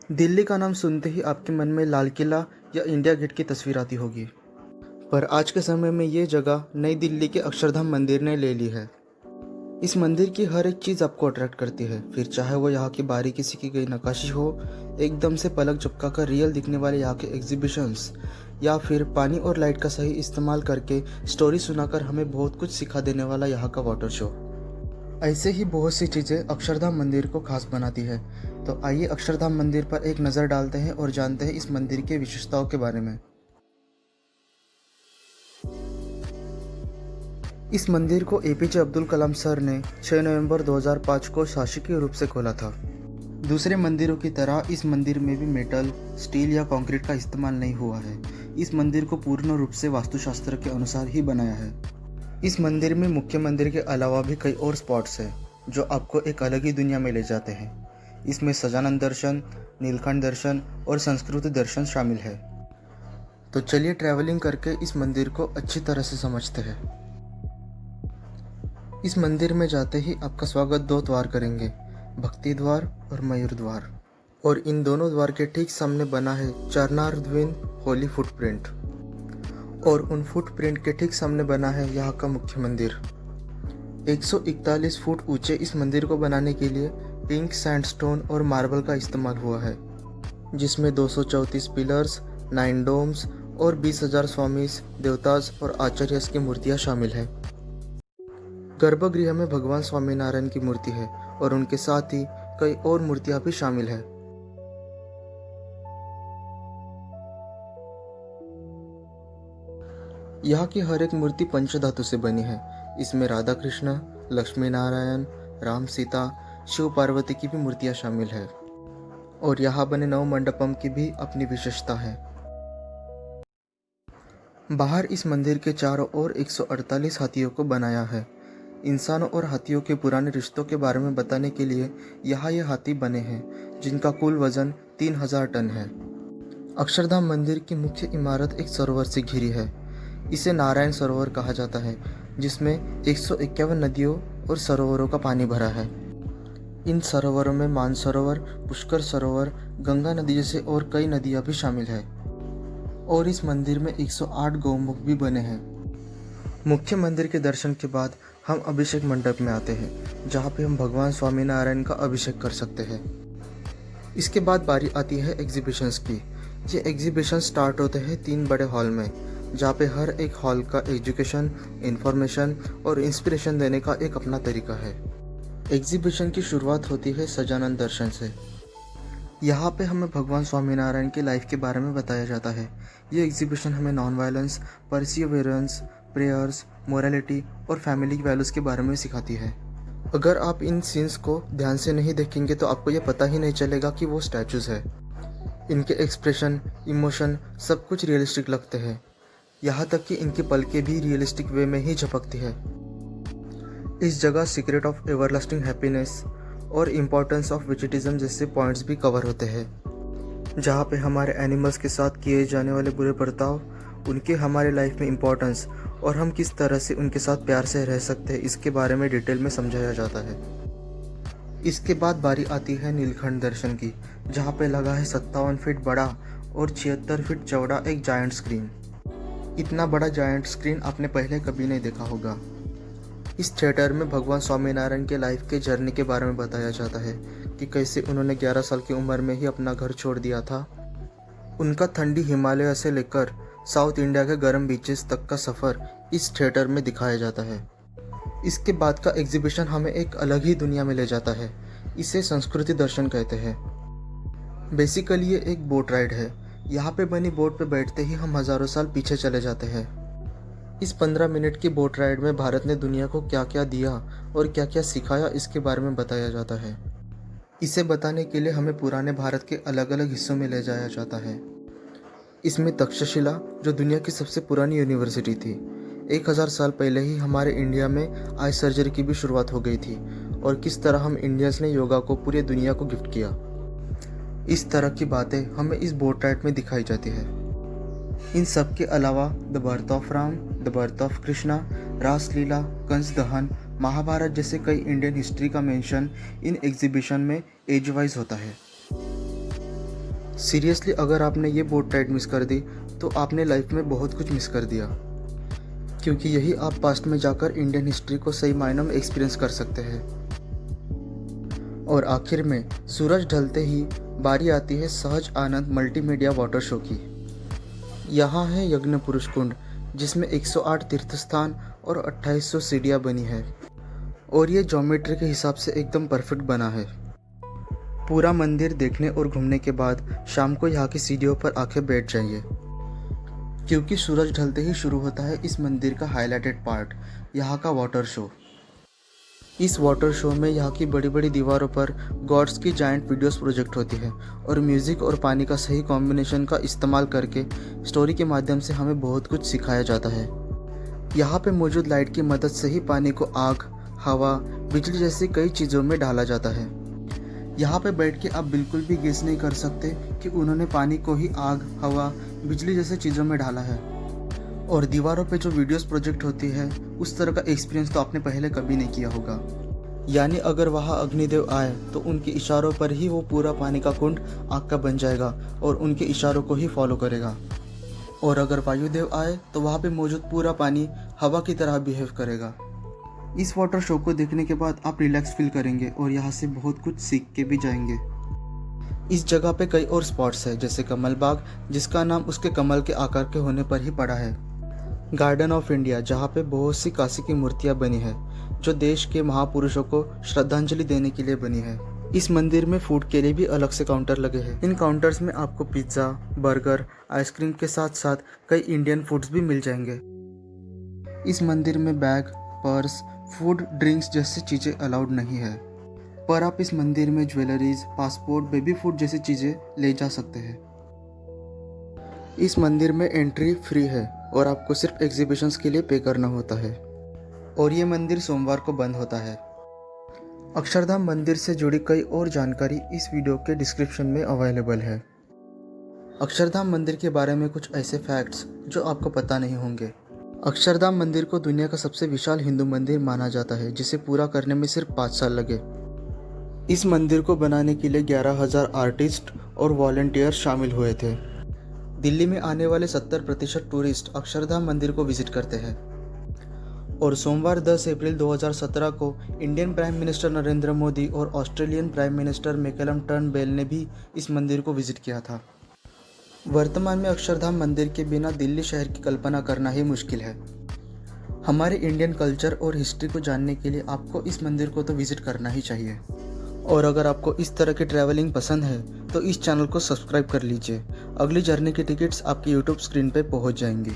दिल्ली का नाम सुनते ही आपके मन में लाल किला या इंडिया गेट की तस्वीर आती होगी। पर आज के समय में ये जगह नई दिल्ली के अक्षरधाम मंदिर ने ले ली है। इस मंदिर की हर एक चीज़ आपको अट्रैक्ट करती है, फिर चाहे वो यहाँ की बारीकी सीखी गई नक्काशी हो, एकदम से पलक झपका कर रियल दिखने वाले यहाँ के एग्जीबिशंस, या फिर पानी और लाइट का सही इस्तेमाल करके स्टोरी सुनाकर हमें बहुत कुछ सिखा देने वाला यहाँ का वाटर शो। ऐसे ही बहुत सी चीज़ें अक्षरधाम मंदिर को खास बनाती है। तो आइए अक्षरधाम मंदिर पर एक नज़र डालते हैं और जानते हैं इस मंदिर की विशेषताओं के बारे में। इस मंदिर को एपीजे अब्दुल कलाम सर ने 6 नवंबर 2005 को शासकीय रूप से खोला था। दूसरे मंदिरों की तरह इस मंदिर में भी मेटल, स्टील या कंक्रीट का इस्तेमाल नहीं हुआ है। इस मंदिर को पूर्ण रूप से वास्तुशास्त्र के अनुसार ही बनाया है। इस मंदिर में मुख्य मंदिर के अलावा भी कई और स्पॉट्स हैं जो आपको एक अलग ही दुनिया में ले जाते हैं। इसमें सजानन दर्शन, नीलकंठ दर्शन और संस्कृत दर्शन शामिल है। तो चलिए ट्रैवलिंग करके इस मंदिर को अच्छी तरह से समझते हैं। इस मंदिर में जाते ही आपका स्वागत दो द्वार करेंगे, भक्ति द्वार और मयूर द्वार। और इन दोनों द्वार के ठीक सामने बना है चरणार्धविंद होली फुटप्रिंट। और उन फुटप्रिंट के ठीक सामने बना है यहाँ का मुख्य मंदिर। 141 फुट ऊंचे इस मंदिर को बनाने के लिए पिंक सैंडस्टोन और मार्बल का इस्तेमाल हुआ है, जिसमें 234 पिलर्स, 9 डोम्स और 20,000 स्वामीस, देवतास और आचार्यस की मूर्तियां शामिल है। गर्भगृह में भगवान स्वामीनारायण की मूर्ति है और उनके साथ ही कई और मूर्तियां भी शामिल है। यहाँ की हर एक मूर्ति पंचधातु से बनी है। इसमें राधा कृष्ण, लक्ष्मी नारायण, राम सीता, शिव पार्वती की भी मूर्तियां शामिल है। और यहाँ बने नव मंडपम की भी अपनी विशेषता है। बाहर इस मंदिर के चारों ओर 148 हाथियों को बनाया है। इंसानों और हाथियों के पुराने रिश्तों के बारे में बताने के लिए यहाँ ये हाथी बने हैं, जिनका कुल वजन 3000 टन है। अक्षरधाम मंदिर की मुख्य इमारत एक सरोवर से घिरी है। इसे नारायण सरोवर कहा जाता है, जिसमें 151 नदियों और सरोवरों का पानी भरा है। इन सरोवरों में मानसरोवर, पुष्कर सरोवर, गंगा नदी जैसे और कई नदियां भी शामिल है। और इस मंदिर में 108 गौमुख भी बने हैं। मुख्य मंदिर के दर्शन के बाद हम अभिषेक मंडप में आते हैं, जहाँ पे हम भगवान स्वामीनारायण का अभिषेक कर सकते हैं। इसके बाद बारी आती है एग्जीबिशंस की। ये एग्जीबिशन स्टार्ट होते हैं 3 बड़े हॉल में, जहाँ पे हर एक हॉल का एजुकेशन, इंफॉर्मेशन और इंस्पिरेशन देने का एक अपना तरीका है। एग्जीबिशन की शुरुआत होती है सजानन दर्शन से। यहाँ पे हमें भगवान स्वामीनारायण की लाइफ के बारे में बताया जाता है। ये एग्जीबिशन हमें non violence, perseverance, prayers, morality और फैमिली वैल्यूज़ के बारे में सिखाती है। अगर आप इन सीन्स को ध्यान से नहीं देखेंगे तो आपको ये पता ही नहीं चलेगा कि वो स्टैचूज़ है। इनके एक्सप्रेशन, इमोशन सब कुछ रियलिस्टिक लगते हैं। यहाँ तक कि इनकी पलकें भी रियलिस्टिक वे में ही झपकती है। इस जगह सीक्रेट ऑफ एवरलास्टिंग हैप्पीनेस और इम्पोर्टेंस ऑफ वेजिटिज्म जैसे पॉइंट्स भी कवर होते हैं, जहाँ पे हमारे एनिमल्स के साथ किए जाने वाले बुरे बर्ताव, उनके हमारे लाइफ में इम्पोर्टेंस और हम किस तरह से उनके साथ प्यार से रह सकते हैं, इसके बारे में डिटेल में समझाया जाता है। इसके बाद बारी आती है नीलकंठ दर्शन की, जहाँ पे लगा है 57 फीट बड़ा और 76 फीट चौड़ा एक जायंट स्क्रीन। इतना बड़ा जायंट स्क्रीन आपने पहले कभी नहीं देखा होगा। इस थिएटर में भगवान स्वामीनारायण के लाइफ के जर्नी के बारे में बताया जाता है कि कैसे उन्होंने 11 साल की उम्र में ही अपना घर छोड़ दिया था। उनका ठंडी हिमालय से लेकर साउथ इंडिया के गर्म बीचेस तक का सफ़र इस थिएटर में दिखाया जाता है। इसके बाद का एग्जीबिशन हमें एक अलग ही दुनिया में ले जाता है। इसे संस्कृति दर्शन कहते हैं। बेसिकली ये एक बोट राइड है। यहाँ पे बनी बोट पे बैठते ही हम हज़ारों साल पीछे चले जाते हैं। इस 15 मिनट की बोट राइड में भारत ने दुनिया को क्या क्या दिया और क्या क्या सिखाया, इसके बारे में बताया जाता है। इसे बताने के लिए हमें पुराने भारत के अलग अलग हिस्सों में ले जाया जाता है। इसमें तक्षशिला, जो दुनिया की सबसे पुरानी यूनिवर्सिटी थी, 1000 साल पहले ही हमारे इंडिया में आई सर्जरी की भी शुरुआत हो गई थी, और किस तरह हम इंडियंस ने योगा को पूरी दुनिया को गिफ्ट किया। इस तरह की बातें हमें इस बोट राइड में दिखाई जाती है। इन सब के अलावा the birth of Ram, the birth of Krishna, Rasleela, Kans दहन, महाभारत जैसे कई इंडियन हिस्ट्री का मेंशन इन एग्जीबिशन में एज वाइज होता है। सीरियसली अगर आपने ये बोट राइड मिस कर दी तो आपने लाइफ में बहुत कुछ मिस कर दिया, क्योंकि यही आप पास्ट में जाकर इंडियन हिस्ट्री को सही मायनों में एक्सपीरियंस कर सकते हैं। और आखिर में सूरज ढलते ही बारी आती है सहज आनंद मल्टीमीडिया वाटर शो की। यहाँ है यज्ञ पुरुष कुंड, जिसमें 108 तीर्थ स्थान और 2800 सीढ़ियाँ बनी है, और ये ज्योमेट्री के हिसाब से एकदम परफेक्ट बना है। पूरा मंदिर देखने और घूमने के बाद शाम को यहाँ की सीढ़ियों पर आके बैठ जाइए, क्योंकि सूरज ढलते ही शुरू होता है इस मंदिर का हाईलाइटेड पार्ट, यहाँ का वाटर शो। इस वाटर शो में यहाँ की बड़ी बड़ी दीवारों पर गॉड्स की जायंट वीडियोस प्रोजेक्ट होती है, और म्यूज़िक और पानी का सही कॉम्बिनेशन का इस्तेमाल करके स्टोरी के माध्यम से हमें बहुत कुछ सिखाया जाता है। यहाँ पे मौजूद लाइट की मदद से ही पानी को आग, हवा, बिजली जैसी कई चीज़ों में ढाला जाता है। यहाँ पे बैठ के आप बिल्कुल भी गेस नहीं कर सकते कि उन्होंने पानी को ही आग, हवा, बिजली जैसे चीज़ों में ढाला है। और दीवारों पे जो वीडियोस प्रोजेक्ट होती है, उस तरह का एक्सपीरियंस तो आपने पहले कभी नहीं किया होगा। यानी अगर वहाँ अग्निदेव आए तो उनके इशारों पर ही वो पूरा पानी का कुंड आग का बन जाएगा और उनके इशारों को ही फॉलो करेगा। और अगर वायुदेव आए तो वहाँ पे मौजूद पूरा पानी हवा की तरह बिहेव करेगा। इस वाटर शो को देखने के बाद आप रिलैक्स फील करेंगे और यहाँ से बहुत कुछ सीख के भी जाएंगे। इस जगह पे कई और स्पॉट्स है, जैसे कमल बाग, जिसका नाम उसके कमल के आकार के होने पर ही पड़ा है। गार्डन ऑफ इंडिया, जहाँ पे बहुत सी काशी की मूर्तियाँ बनी है, जो देश के महापुरुषों को श्रद्धांजलि देने के लिए बनी है। इस मंदिर में फूड के लिए भी अलग से काउंटर लगे हैं। इन काउंटर्स में आपको पिज्ज़ा, बर्गर, आइसक्रीम के साथ साथ कई इंडियन फूड्स भी मिल जाएंगे। इस मंदिर में बैग, पर्स, फूड, ड्रिंक्स जैसी चीज़ें अलाउड नहीं है, पर आप इस मंदिर में ज्वेलरीज, पासपोर्ट, बेबी फूड जैसी चीज़ें ले जा सकते हैं। इस मंदिर में एंट्री फ्री है और आपको सिर्फ एग्जीबिशंस के लिए पे करना होता है, और ये मंदिर सोमवार को बंद होता है। अक्षरधाम मंदिर से जुड़ी कई और जानकारी इस वीडियो के डिस्क्रिप्शन में अवेलेबल है। अक्षरधाम मंदिर के बारे में कुछ ऐसे फैक्ट्स जो आपको पता नहीं होंगे। अक्षरधाम मंदिर को दुनिया का सबसे विशाल हिंदू मंदिर माना जाता है, जिसे पूरा करने में सिर्फ 5 साल लगे। इस मंदिर को बनाने के लिए 11,000 आर्टिस्ट और वॉलंटियर शामिल हुए थे। दिल्ली में आने वाले 70% टूरिस्ट अक्षरधाम मंदिर को विजिट करते हैं। और सोमवार 10 अप्रैल 2017 को Indian prime minister Narendra Modi और Australian prime minister Malcolm Turnbull ने भी इस मंदिर को विजिट किया था। वर्तमान में अक्षरधाम मंदिर के बिना दिल्ली शहर की कल्पना करना ही मुश्किल है। हमारे इंडियन कल्चर और हिस्ट्री को जानने के लिए आपको इस मंदिर को तो विजिट करना ही चाहिए। और अगर आपको इस तरह की ट्रैवलिंग पसंद है तो इस चैनल को सब्सक्राइब कर लीजिए। अगली जर्नी की टिकट्स आपकी यूट्यूब स्क्रीन पर पहुंच जाएंगी।